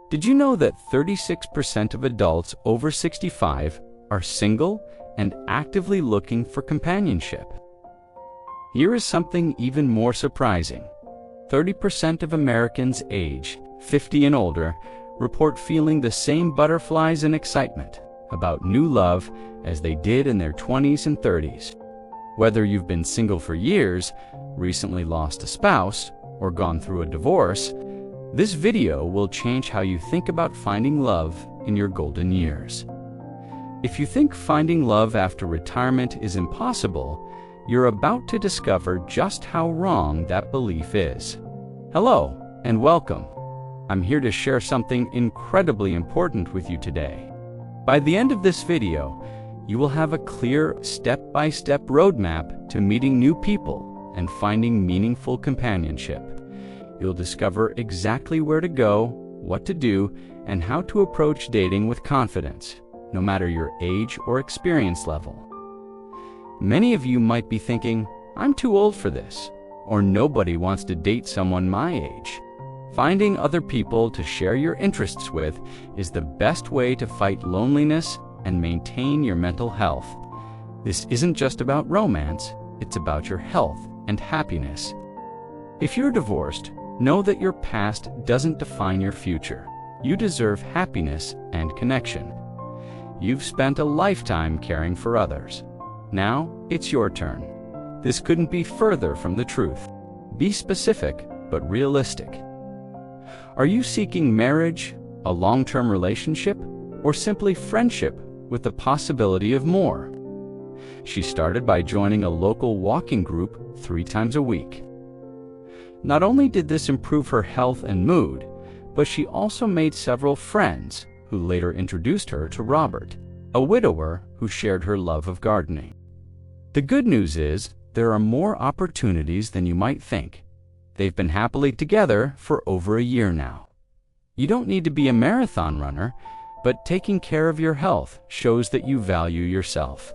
Did you know that 36% of adults over 65 are single and actively looking for companionship? Here is something even more surprising. 30% of Americans age 50 and older report feeling the same butterflies and excitement about new love as they did in their 20s and 30s. Whether you've been single for years, recently lost a spouse, or gone through a divorce, this video will change how you think about finding love in your golden years. If you think finding love after retirement is impossible, you're about to discover just how wrong that belief is. Hello, and welcome. I'm here to share something incredibly important with you today. By the end of this video, you will have a clear step-by-step roadmap to meeting new people and finding meaningful companionship. You'll discover exactly where to go, what to do, and how to approach dating with confidence, no matter your age or experience level. Many of you might be thinking, I'm too old for this, or nobody wants to date someone my age. Finding other people to share your interests with is the best way to fight loneliness and maintain your mental health. This isn't just about romance, it's about your health and happiness. If you're divorced, know that your past doesn't define your future. You deserve happiness and connection. You've spent a lifetime caring for others. Now it's your turn. This couldn't be further from the truth. Be specific, but realistic. Are you seeking marriage, a long-term relationship, or simply friendship with the possibility of more? She started by joining a local walking group 3 times a week. Not only did this improve her health and mood, but she also made several friends who later introduced her to Robert, a widower who shared her love of gardening. The good news is there are more opportunities than you might think. They've been happily together for over a year now. You don't need to be a marathon runner, but taking care of your health shows that you value yourself.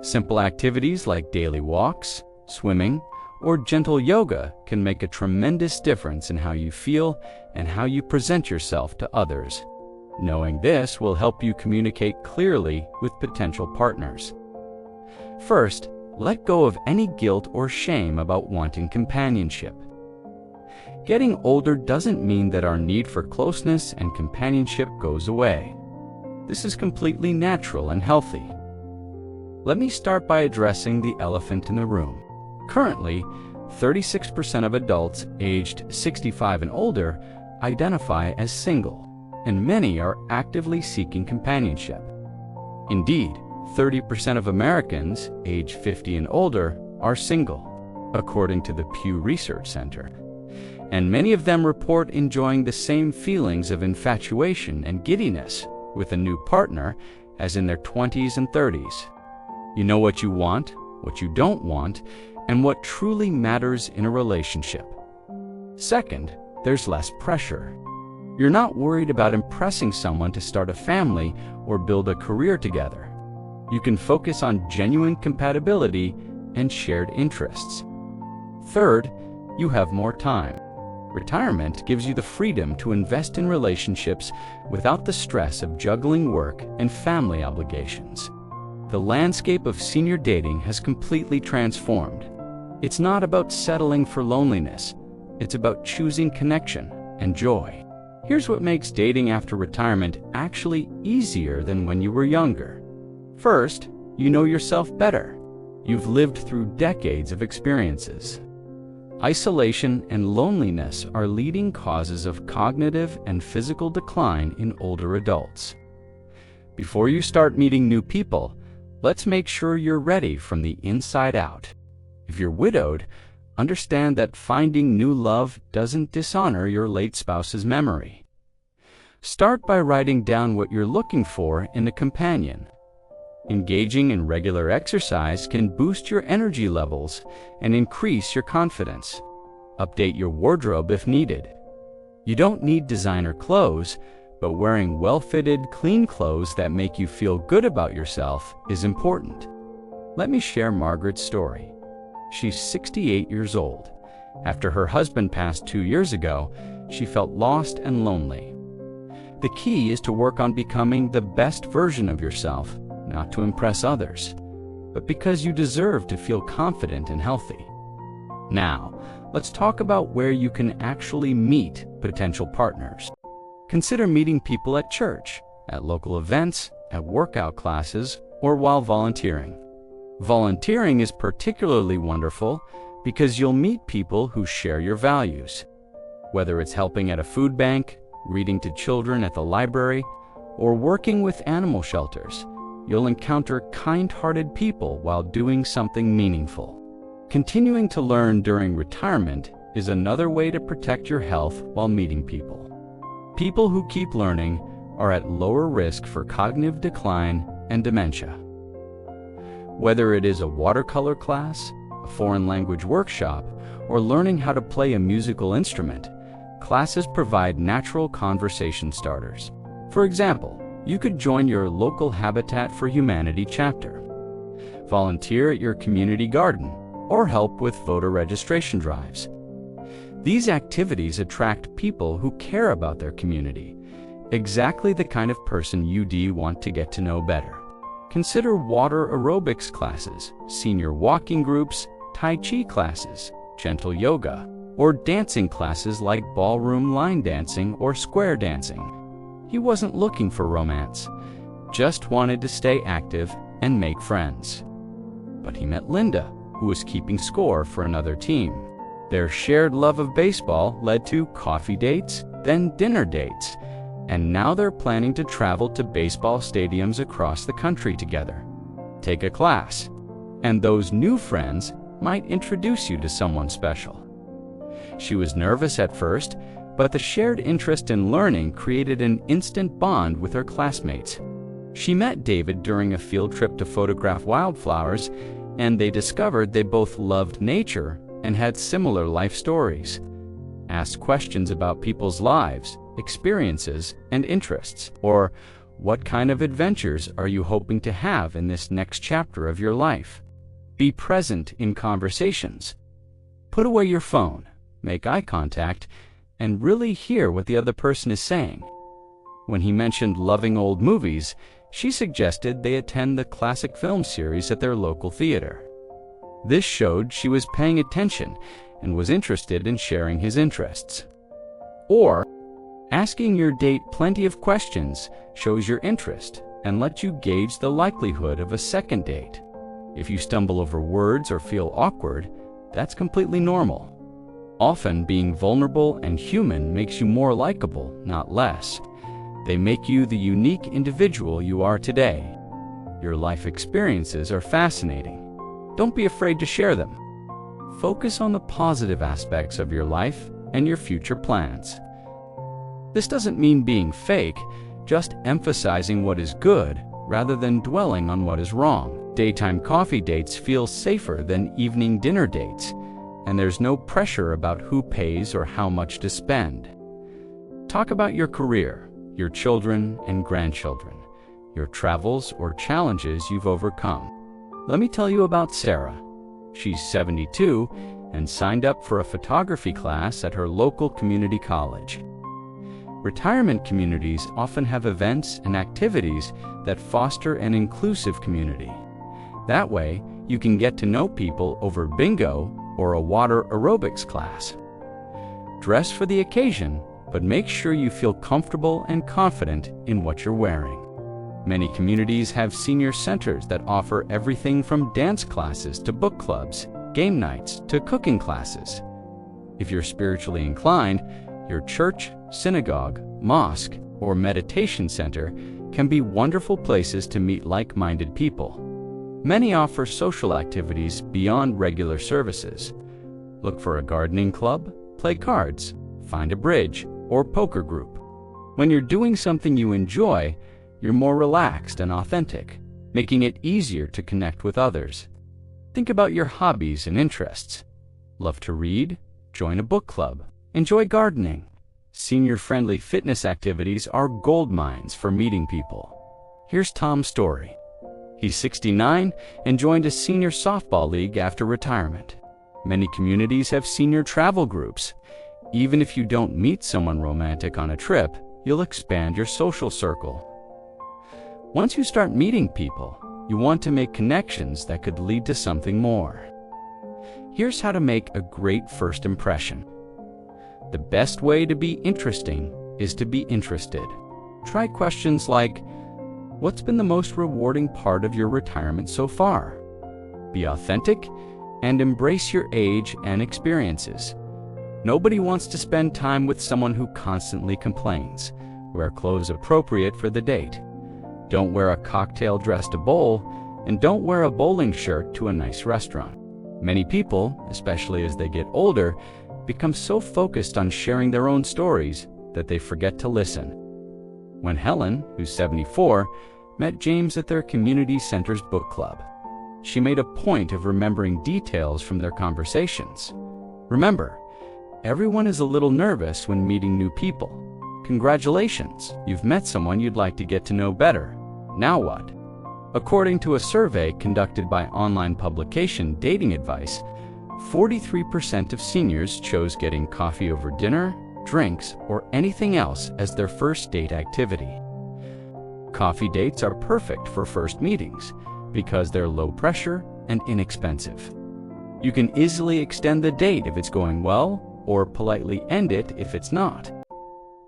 Simple activities like daily walks, swimming, or gentle yoga can make a tremendous difference in how you feel and how you present yourself to others. Knowing this will help you communicate clearly with potential partners. First, let go of any guilt or shame about wanting companionship. Getting older doesn't mean that our need for closeness and companionship goes away. This is completely natural and healthy. Let me start by addressing the elephant in the room. Currently, 36% of adults aged 65 and older identify as single, and many are actively seeking companionship. Indeed, 30% of Americans aged 50 and older are single, according to the Pew Research Center. And many of them report enjoying the same feelings of infatuation and giddiness with a new partner as in their 20s and 30s. You know what you want, what you don't want, and what truly matters in a relationship. Second, there's less pressure. You're not worried about impressing someone to start a family or build a career together. You can focus on genuine compatibility and shared interests. Third, you have more time. Retirement gives you the freedom to invest in relationships without the stress of juggling work and family obligations. The landscape of senior dating has completely transformed. It's not about settling for loneliness. It's about choosing connection and joy. Here's what makes dating after retirement actually easier than when you were younger. First, you know yourself better. You've lived through decades of experiences. Isolation and loneliness are leading causes of cognitive and physical decline in older adults. Before you start meeting new people, let's make sure you're ready from the inside out. If you're widowed, understand that finding new love doesn't dishonor your late spouse's memory. Start by writing down what you're looking for in a companion. Engaging in regular exercise can boost your energy levels and increase your confidence. Update your wardrobe if needed. You don't need designer clothes, but wearing well-fitted, clean clothes that make you feel good about yourself is important. Let me share Margaret's story. She's 68 years old. After her husband passed 2 years ago, she felt lost and lonely. The key is to work on becoming the best version of yourself, not to impress others, but because you deserve to feel confident and healthy. Now, let's talk about where you can actually meet potential partners. Consider meeting people at church, at local events, at workout classes, or while volunteering. Volunteering is particularly wonderful because you'll meet people who share your values. Whether it's helping at a food bank, reading to children at the library, or working with animal shelters, you'll encounter kind-hearted people while doing something meaningful. Continuing to learn during retirement is another way to protect your health while meeting people. People who keep learning are at lower risk for cognitive decline and dementia. Whether it is a watercolor class, a foreign language workshop, or learning how to play a musical instrument, classes provide natural conversation starters. For example, you could join your local Habitat for Humanity chapter, volunteer at your community garden, or help with voter registration drives. These activities attract people who care about their community, exactly the kind of person you'd want to get to know better. Consider water aerobics classes, senior walking groups, Tai Chi classes, gentle yoga, or dancing classes like ballroom line dancing or square dancing. He wasn't looking for romance, just wanted to stay active and make friends. But he met Linda, who was keeping score for another team. Their shared love of baseball led to coffee dates, then dinner dates, and now they're planning to travel to baseball stadiums across the country together. Take a class, and those new friends might introduce you to someone special. She was nervous at first, but the shared interest in learning created an instant bond with her classmates. She met David during a field trip to photograph wildflowers, and they discovered they both loved nature and had similar life stories. Asked questions about people's lives, experiences, and interests, or what kind of adventures are you hoping to have in this next chapter of your life? Be present in conversations. Put away your phone, make eye contact, and really hear what the other person is saying. When he mentioned loving old movies, she suggested they attend the classic film series at their local theater. This showed she was paying attention and was interested in sharing his interests. Or, asking your date plenty of questions shows your interest and lets you gauge the likelihood of a second date. If you stumble over words or feel awkward, that's completely normal. Often, being vulnerable and human makes you more likable, not less. They make you the unique individual you are today. Your life experiences are fascinating. Don't be afraid to share them. Focus on the positive aspects of your life and your future plans. This doesn't mean being fake, just emphasizing what is good rather than dwelling on what is wrong. Daytime coffee dates feel safer than evening dinner dates, and there's no pressure about who pays or how much to spend. Talk about your career, your children and grandchildren, your travels or challenges you've overcome. Let me tell you about Sarah. She's 72 and signed up for a photography class at her local community college. Retirement communities often have events and activities that foster an inclusive community. That way, you can get to know people over bingo or a water aerobics class. Dress for the occasion, but make sure you feel comfortable and confident in what you're wearing. Many communities have senior centers that offer everything from dance classes to book clubs, game nights to cooking classes. If you're spiritually inclined, your church, synagogue, mosque, or meditation center can be wonderful places to meet like-minded people. Many offer social activities beyond regular services. Look for a gardening club, play cards, find a bridge, or poker group. When you're doing something you enjoy, you're more relaxed and authentic, making it easier to connect with others. Think about your hobbies and interests. Love to read? Join a book club. Enjoy gardening. Senior-friendly fitness activities are gold mines for meeting people. Here's Tom's story. He's 69 and joined a senior softball league after retirement. Many communities have senior travel groups. Even if you don't meet someone romantic on a trip, you'll expand your social circle. Once you start meeting people, you want to make connections that could lead to something more. Here's how to make a great first impression. The best way to be interesting is to be interested. Try questions like, what's been the most rewarding part of your retirement so far? Be authentic and embrace your age and experiences. Nobody wants to spend time with someone who constantly complains. Wear clothes appropriate for the date. Don't wear a cocktail dress to bowl, and don't wear a bowling shirt to a nice restaurant. Many people, especially as they get older, become so focused on sharing their own stories that they forget to listen. When Helen, who's 74, met James at their community center's book club, she made a point of remembering details from their conversations. Remember, everyone is a little nervous when meeting new people. Congratulations, you've met someone you'd like to get to know better. Now what? According to a survey conducted by online publication Dating Advice, 43% of seniors chose getting coffee over dinner, drinks, or anything else as their first date activity. Coffee dates are perfect for first meetings because they're low pressure and inexpensive. You can easily extend the date if it's going well, or politely end it if it's not.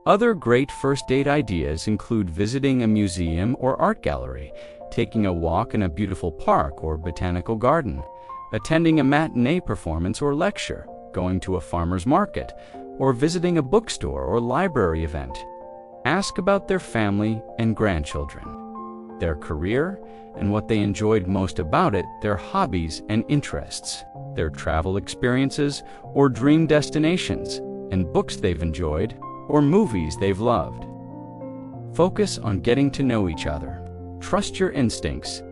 Other great first date ideas include visiting a museum or art gallery, taking a walk in a beautiful park or botanical garden, attending a matinee performance or lecture, going to a farmer's market, or visiting a bookstore or library event. Ask about their family and grandchildren, their career, and what they enjoyed most about it, their hobbies and interests, their travel experiences or dream destinations, and books they've enjoyed or movies they've loved. Focus on getting to know each other. Trust your instincts.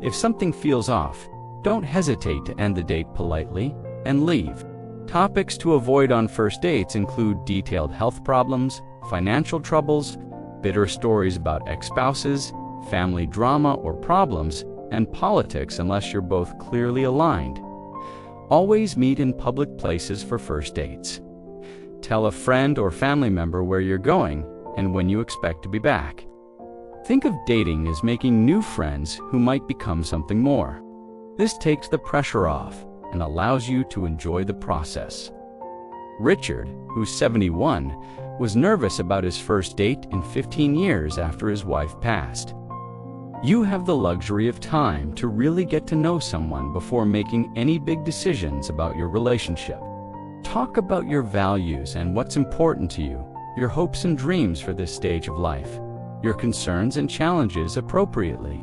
If something feels off, don't hesitate to end the date politely and leave. Topics to avoid on first dates include detailed health problems, financial troubles, bitter stories about ex-spouses, family drama or problems, and politics unless you're both clearly aligned. Always meet in public places for first dates. Tell a friend or family member where you're going and when you expect to be back. Think of dating as making new friends who might become something more. This takes the pressure off and allows you to enjoy the process. Richard, who's 71, was nervous about his first date in 15 years after his wife passed. You have the luxury of time to really get to know someone before making any big decisions about your relationship. Talk about your values and what's important to you, your hopes and dreams for this stage of life, your concerns and challenges appropriately,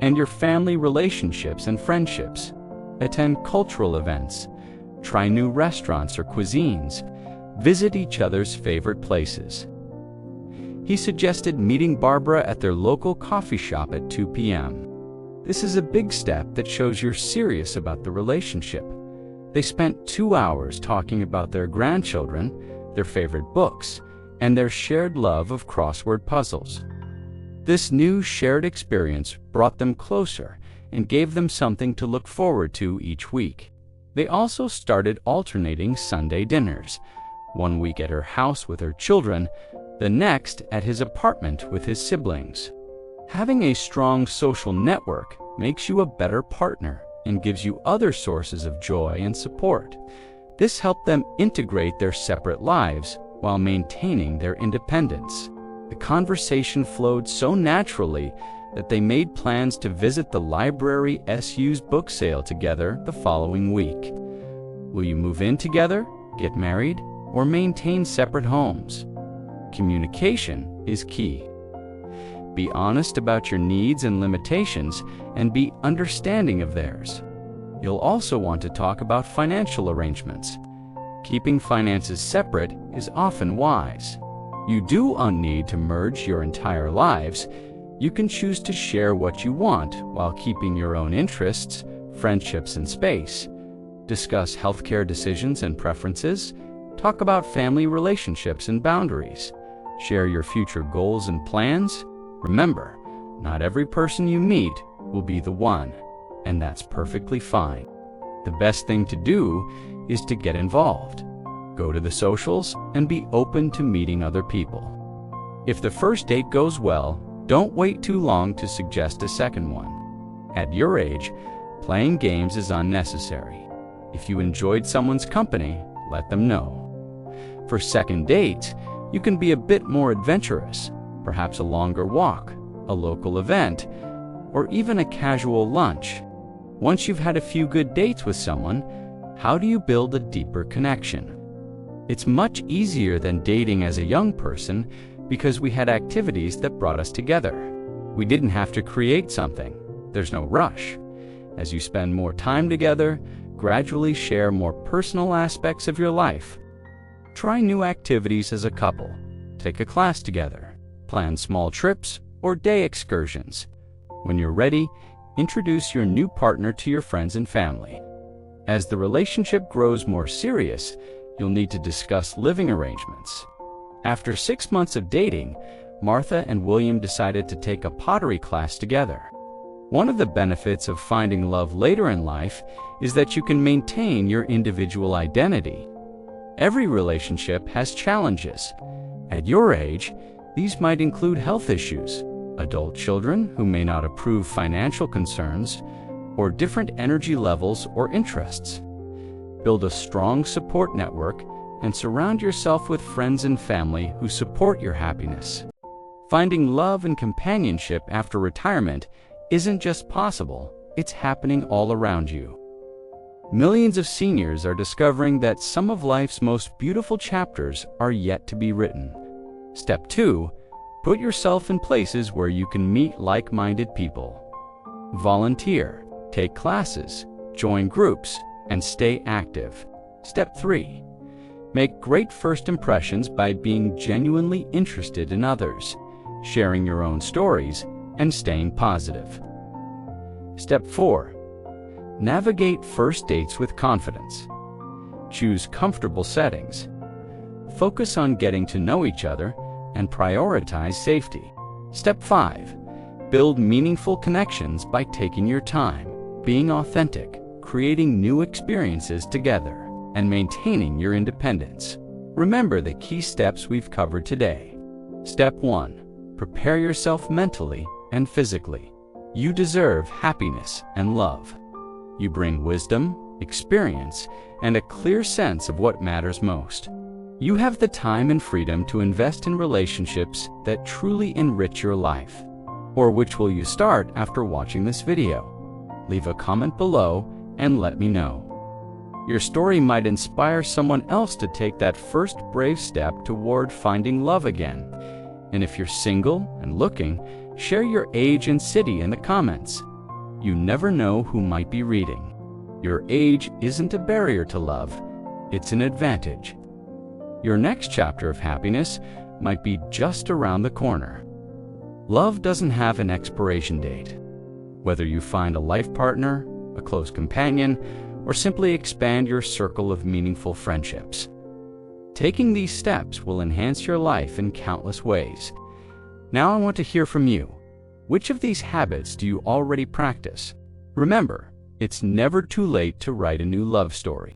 and your family relationships and friendships. Attend cultural events, try new restaurants or cuisines, visit each other's favorite places. He suggested meeting Barbara at their local coffee shop at 2 p.m. This is a big step that shows you're serious about the relationship. They spent 2 hours talking about their grandchildren, their favorite books, and their shared love of crossword puzzles. This new shared experience brought them closer and gave them something to look forward to each week. They also started alternating Sunday dinners, one week at her house with her children, the next at his apartment with his siblings. Having a strong social network makes you a better partner and gives you other sources of joy and support. This helped them integrate their separate lives while maintaining their independence. The conversation flowed so naturally that they made plans to visit the library SU's book sale together the following week. Will you move in together, get married, or maintain separate homes? Communication is key. Be honest about your needs and limitations and be understanding of theirs. You'll also want to talk about financial arrangements. Keeping finances separate is often wise. You do need to merge your entire lives. You can choose to share what you want while keeping your own interests, friendships, and space. Discuss healthcare decisions and preferences. Talk about family relationships and boundaries. Share your future goals and plans. Remember, not every person you meet will be the one, and that's perfectly fine. The best thing to do is to get involved. Go to the socials and be open to meeting other people. If the first date goes well, don't wait too long to suggest a second one. At your age, playing games is unnecessary. If you enjoyed someone's company, let them know. For second dates, you can be a bit more adventurous, perhaps a longer walk, a local event, or even a casual lunch. Once you've had a few good dates with someone, how do you build a deeper connection? It's much easier than dating as a young person because we had activities that brought us together. We didn't have to create something. There's no rush. As you spend more time together, gradually share more personal aspects of your life. Try new activities as a couple. Take a class together. Plan small trips or day excursions. When you're ready, introduce your new partner to your friends and family. As the relationship grows more serious, you'll need to discuss living arrangements. After 6 months of dating, Martha and William decided to take a pottery class together. One of the benefits of finding love later in life is that you can maintain your individual identity. Every relationship has challenges. At your age, these might include health issues, adult children who may not approve financial concerns, or different energy levels or interests. Build a strong support network and surround yourself with friends and family who support your happiness. Finding love and companionship after retirement isn't just possible, it's happening all around you. Millions of seniors are discovering that some of life's most beautiful chapters are yet to be written. Step 2. Put yourself in places where you can meet like-minded people. Volunteer, take classes, join groups, and stay active. Step 3. Make great first impressions by being genuinely interested in others, sharing your own stories, and staying positive. Step 4. Navigate first dates with confidence. Choose comfortable settings. Focus on getting to know each other and prioritize safety. Step 5. Build meaningful connections by taking your time, being authentic, creating new experiences together, and maintaining your independence. Remember the key steps we've covered today. Step 1. Prepare yourself mentally and physically. You deserve happiness and love. You bring wisdom, experience, and a clear sense of what matters most. You have the time and freedom to invest in relationships that truly enrich your life. Or which will you start after watching this video? Leave a comment below and let me know. Your story might inspire someone else to take that first brave step toward finding love again. And if you're single and looking, share your age and city in the comments. You never know who might be reading. Your age isn't a barrier to love, it's an advantage. Your next chapter of happiness might be just around the corner. Love doesn't have an expiration date. Whether you find a life partner, a close companion, or simply expand your circle of meaningful friendships. Taking these steps will enhance your life in countless ways. Now I want to hear from you. Which of these habits do you already practice? Remember, it's never too late to write a new love story.